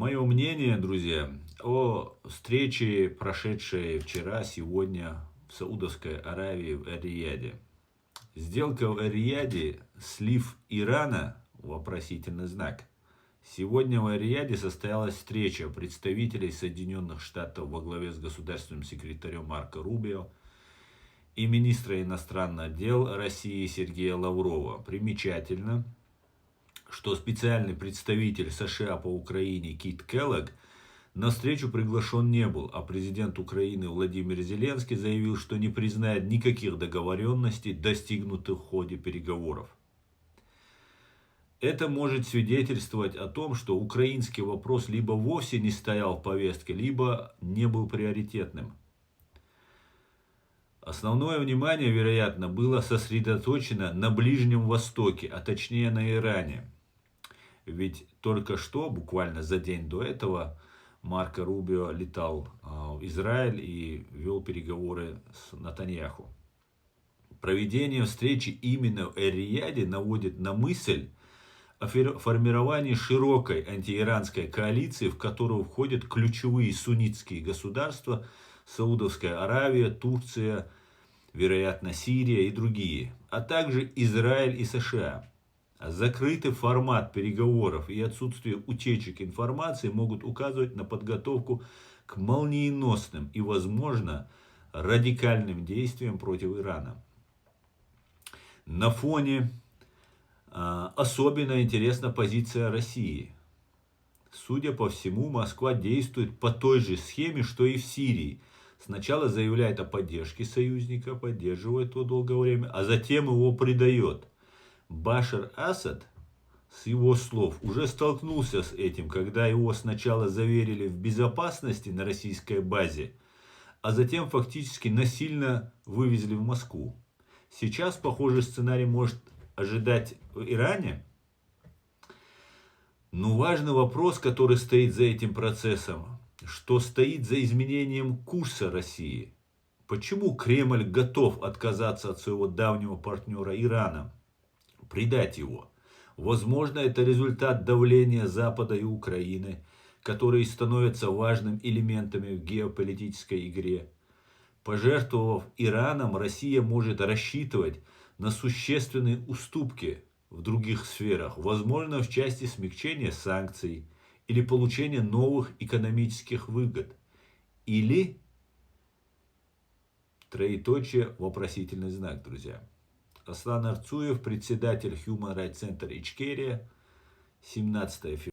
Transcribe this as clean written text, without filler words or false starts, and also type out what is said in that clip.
Мое мнение, друзья, о встрече, прошедшей вчера, сегодня в Саудовской Аравии в Эр-Рияде. Сделка в Эр-Рияде, слив Ирана, вопросительный знак. Сегодня в Эр-Рияде состоялась встреча представителей Соединенных Штатов во главе с государственным секретарем Марко Рубио и министра иностранных дел России Сергея Лаврова. Примечательно, что специальный представитель США по Украине Кит Келлог на встречу приглашен не был, а президент Украины Владимир Зеленский заявил, что не признает никаких договоренностей, достигнутых в ходе переговоров. Это может свидетельствовать о том, что украинский вопрос либо вовсе не стоял в повестке, либо не был приоритетным. Основное внимание, вероятно, было сосредоточено на Ближнем Востоке, а точнее на Иране. Ведь только что, буквально за день до этого, Марко Рубио летал в Израиль и вел переговоры с Нетаньяху. Проведение встречи именно в Эр-Рияде наводит на мысль о формировании широкой антииранской коалиции, в которую входят ключевые суннитские государства: Саудовская Аравия, Турция, вероятно, Сирия и другие, а также Израиль и США. Закрытый формат переговоров и отсутствие утечек информации могут указывать на подготовку к молниеносным и, возможно, радикальным действиям против Ирана. На фоне особенно интересна позиция России. Судя по всему, Москва действует по той же схеме, что и в Сирии. Сначала заявляет о поддержке союзника, поддерживает его долгое время, а затем его предает. Башар Асад, с его слов, уже столкнулся с этим, когда его сначала заверили в безопасности на российской базе, а затем фактически насильно вывезли в Москву. Сейчас похожий сценарий может ожидать в Иране. Но важный вопрос, который стоит за этим процессом, что стоит за изменением курса России. Почему Кремль готов отказаться от своего давнего партнера Ирана, предать его? Возможно, это результат давления Запада и Украины, которые становятся важными элементами в геополитической игре. Пожертвовав Ираном, Россия может рассчитывать на существенные уступки в других сферах, возможно, в части смягчения санкций или получения новых экономических выгод. Или, троеточие, вопросительный знак, друзья. Аслан Арцуев, председатель Human Rights Center Ичкерия, 17 февраля.